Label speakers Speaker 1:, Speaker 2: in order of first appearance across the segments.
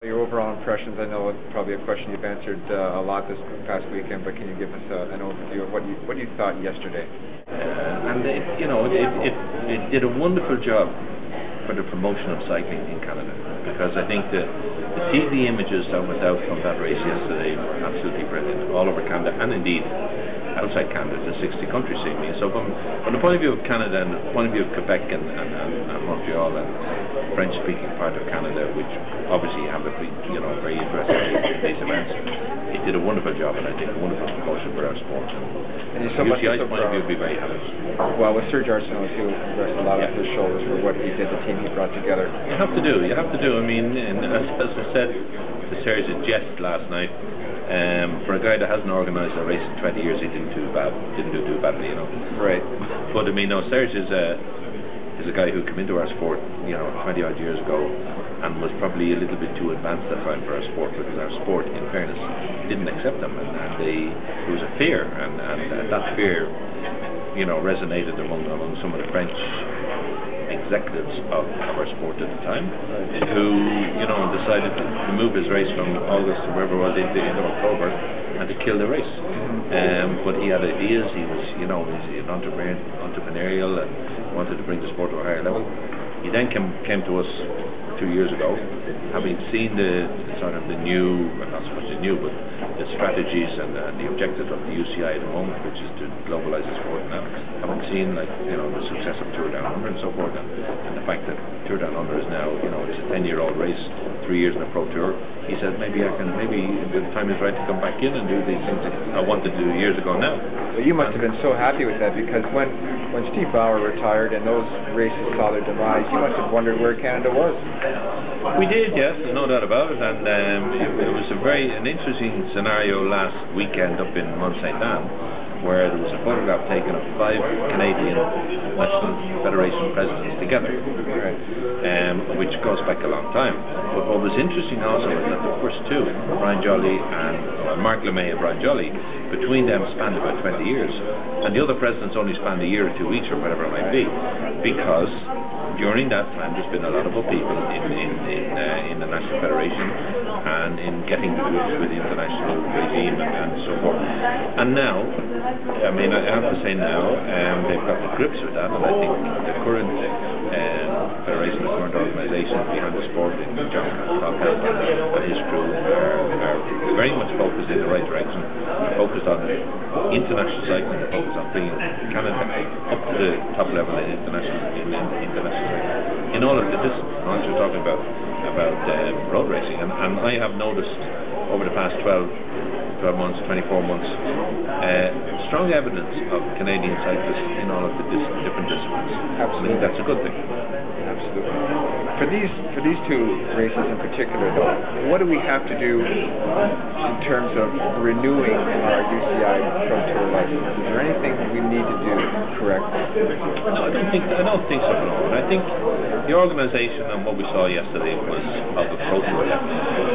Speaker 1: Your overall impressions, I know it's probably a question you've answered a lot this past weekend, but can you give us an overview of what you thought yesterday?
Speaker 2: It did a wonderful job for the promotion of cycling in Canada, because I think the TV images that went out from that race yesterday were absolutely brilliant all over Canada, and indeed outside Canada, the 60 countries seeing me. So from the point of view of Canada and the point of view of Quebec and Montreal and French-speaking part of Canada, which obviously have a very interested in these events, it did a wonderful job, and I think a wonderful promotion for our sport.
Speaker 1: And so much
Speaker 2: UCI's point of view would be very happy.
Speaker 1: Well, with Serge Arsenault, he will rest a lot on his shoulders for what he did, the team he brought together.
Speaker 2: You have to do. I mean, and as I said to Serge in jest last night, for a guy that hasn't organised a race in 20 years, he didn't do too badly,
Speaker 1: Right.
Speaker 2: But I mean, no, Serge is a guy who came into our sport, 20 odd years ago, and was probably a little bit too advanced at time for our sport, because our sport, in fairness, didn't accept them, and there was a fear, and that fear, resonated among some of the French executives of our sport at the time, who decided to move his race from August or wherever it was into October, and to kill the race. But he had ideas. He was an entrepreneurial, and wanted to bring the sport to a higher level. He then came to us 2 years ago, having seen the sort of the new, well, not so much the new, but the strategies and the objectives of the UCI at the moment, which is to globalise the sport now. Having seen the success of Tour Down Under and so forth, and the fact that Tour Down Under is now it's a 10-year-old race, 3 years in a Pro Tour. He said maybe the time is right to come back in and do these things that I wanted to do years ago now.
Speaker 1: Well, you must have been so happy with that, because when Steve Bauer retired and those races saw their demise, you must have wondered where Canada was.
Speaker 2: We did, yes, there's no doubt about it, and it was an interesting scenario last weekend up in Mont Saint Anne, where there was a photograph taken of 5 Canadian National Federation presidents together, which goes back a long time. But what was interesting also is that the first two, Brian Jolly and Mark LeMay and Brian Jolly, between them spanned about 20 years, and the other presidents only spanned a year or 2 each, or whatever it might be, because during that time there's been a lot of upheaval in the National Federation and in getting to grips with the international regime and so forth. And now, I mean, I have to say now, they've got the grips with that, and I think the current federation, the current organisation behind the sport, in John Calcott and his crew, are very much focused in the right direction. They're focused on international cycling, they're focused on bringing Canada up to the top level in international cycling. In all of the disciplines, not just talking about road racing, and I have noticed over the past 12 months, 24 months, strong evidence of Canadian cyclists in all of the different disciplines.
Speaker 1: Absolutely,
Speaker 2: that's a good thing.
Speaker 1: Absolutely. For these two races in particular, though, what do we have to do in terms of renewing our UCI Pro Tour license? Is there anything we need to do correctly?
Speaker 2: No, I don't think so at all. I think the organisation and what we saw yesterday was of a Pro Tour level.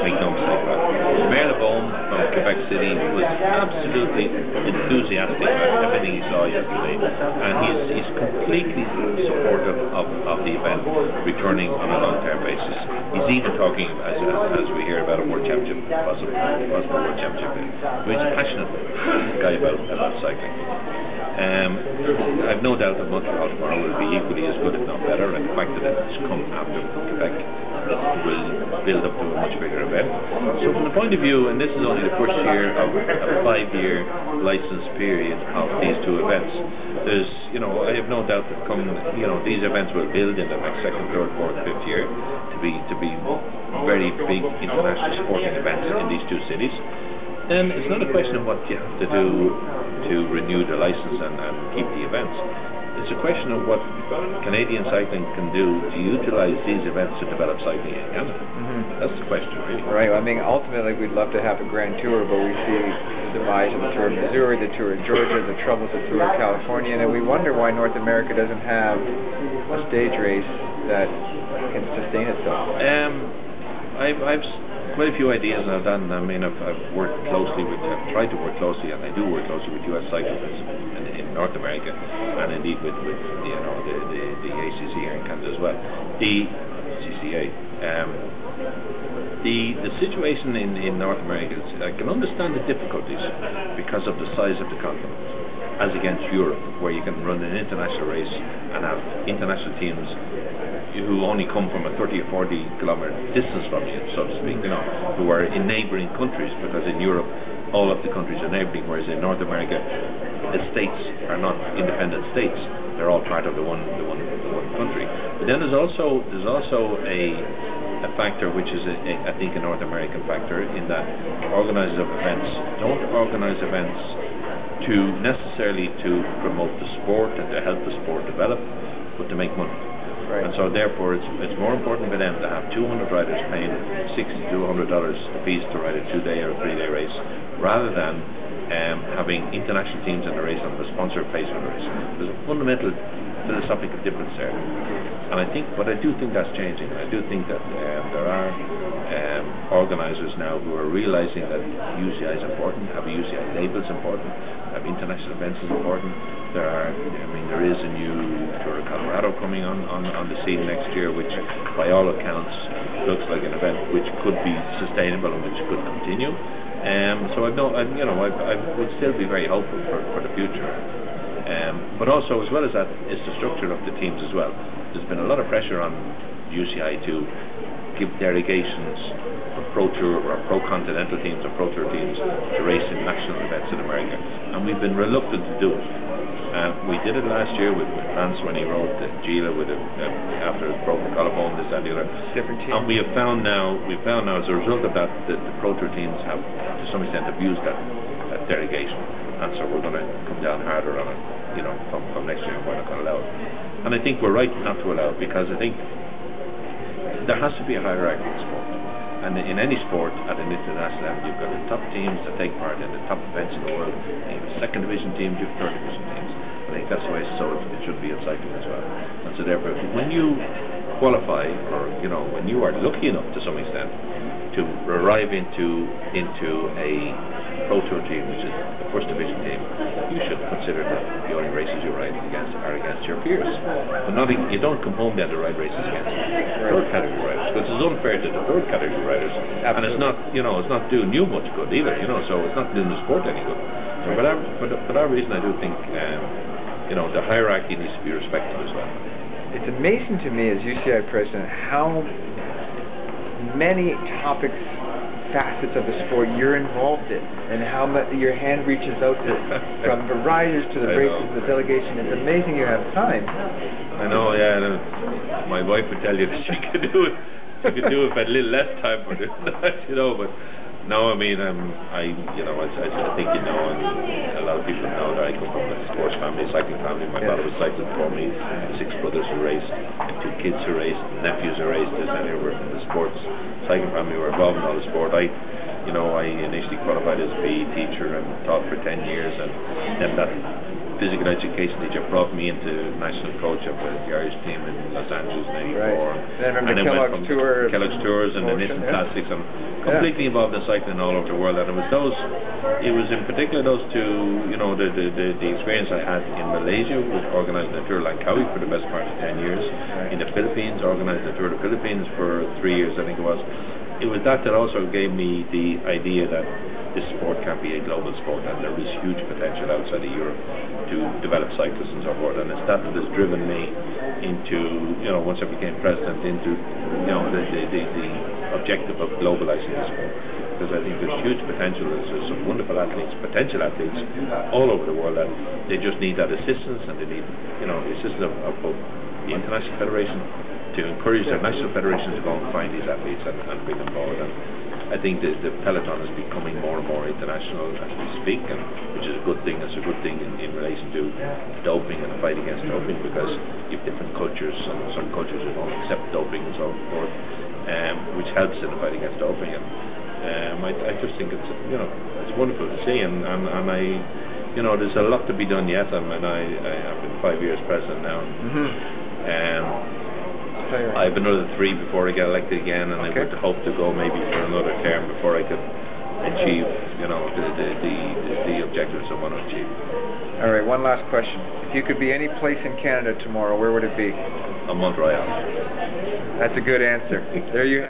Speaker 2: Make no mistake about it. Mayor Lefebvre from Quebec City was absolutely enthusiastic about everything he saw yesterday, and he's completely supportive of the event returning on a long-term basis. He's even talking, as we hear about a World Championship, possible World Championship. He's a passionate guy about cycling. I've no doubt that Montreal tomorrow will be equally as good, if not better, and the fact that it's come after Quebec will build up to a much bigger event. So from the point of view, and this is only the first year of a 5-year license period of these two events, there's, I have no doubt that these events will build in the next 2nd, 3rd, 4th, 5th year to be very big international sporting events in these two cities. And it's not a question of what you have to do to renew the license and keep the events. It's a question of what Canadian cycling can do to utilise these events to develop cycling in Canada. That's the question, really.
Speaker 1: Right. I mean, ultimately, we'd love to have a Grand Tour, but we see the demise of the Tour of Missouri, the Tour of Georgia, the troubles of the Tour of California, and we wonder why North America doesn't have a stage race that can sustain itself.
Speaker 2: I've quite a few ideas I've done. I mean, I've tried to work closely, and I do work closely with US cyclists in North America, and indeed with the the ACC here in Canada as well, the CCA. The situation in North America is, I can understand the difficulties because of the size of the continent, as against Europe, where you can run an international race and have international teams who only come from a 30 or 40 kilometer distance from you, so to speak, who are in neighboring countries, because in Europe all of the countries are neighboring, whereas in North America the states are not independent states, they're all part of the one country. But then there's also a factor which is I think a North American factor, in that organizers of events don't organize events necessarily to promote the sport and to help the sport develop, but to make money.
Speaker 1: Right.
Speaker 2: And so therefore it's more important for them to have 200 riders paying $60 to $100 apiece to ride a 2-day or a 3-day race, rather than having international teams in the race and the sponsor pays for the race. There's a fundamental philosophical difference there, and I do think that's changing. I do think that there are organisers now who are realising that UCI is important, having UCI labels important, having international events is important. There is a new Tour of Colorado coming on the scene next year, which by all accounts looks like an event which could be sustainable and which could continue. So I would still be very hopeful for the future. But also, as well as that, is the structure of the teams as well. There's been a lot of pressure on UCI to give delegations for Pro Tour or Pro Continental teams or Pro Tour teams to race in national events in America, and we've been reluctant to do it. We did it last year with France when he rode Gila after his broken collarbone, this and the other.
Speaker 1: Different team.
Speaker 2: And we found now as a result of that, the Pro Tour teams have to some extent abused that delegation, and so we're going to come down harder on it, from next year, and we're not going to allow it. And I think we're right not to allow it, because I think there has to be a hierarchy in sport. And in any sport, at an international level, you've got the top teams that take part in the top events in the world, and you have second division teams, you have third division teams. I think that's the way it should be in cycling as well. And so therefore, when you qualify, or when you are lucky enough to some extent to arrive into a Pro Tour team, which is the first division team, you should consider that the only races you ride are against your peers. But you don't come home then to ride races against third category riders, because it's unfair to the third category riders. Absolutely. And it's not doing you much good either, so it's not doing the sport any good. So for that reason, I do think the hierarchy needs to be respected as well.
Speaker 1: It's amazing to me as UCI president how many topics, facets of the sport you're involved in, and how much your hand reaches out to, from the riders to the races, the delegation. It's amazing you have time.
Speaker 2: I know, yeah. My wife would tell you that she could do it. She could do it, but a little less time for doing that, But no, I think and a lot of people know that I come from a sports family, a cycling family. My father was cycling before me, 6 brothers who raced, and 2 kids who raced, nephews who raced. We're from the sports cycling family. We're involved in all the sport. I initially qualified as a PE teacher and taught for 10 years, and then that physical education teacher brought me into national coach of the Irish team in Los Angeles in '84.
Speaker 1: Right. And then Kellogg's Tour,
Speaker 2: Kellogg's Tours and the Nissan Classics, and completely involved in cycling all over the world. And it was in particular those two, the experience I had in Malaysia with organising the Tour of Langkawi for the best part of 10 years. Right. In the Philippines, organising the Tour of the Philippines for 3 years, I think it was. It was that also gave me the idea that this sport can be a global sport, and there is huge potential outside of Europe to develop cyclists and so forth. And it's that has driven me into, once I became president, into the objective of globalizing the sport, because I think there's huge potential. There's some wonderful athletes, potential athletes all over the world, and they just need that assistance, and they need the assistance of both the international federation to encourage their national federations to go and find these athletes and bring them forward. And I think the peloton is becoming more and more international as we speak, and which is a good thing. It's a good thing in relation to doping and the fight against doping, because you have different cultures, and some cultures who don't accept doping and so forth, which helps in the fight against doping. And I just think it's wonderful to see, and I there's a lot to be done yet. I've been 5 years president now. I have another 3 before I get elected again, and I would hope to go maybe for another term before I could achieve, the objectives I want to achieve.
Speaker 1: All right, one last question. If you could be any place in Canada tomorrow, where would it be?
Speaker 2: Montreal.
Speaker 1: That's a good answer. There you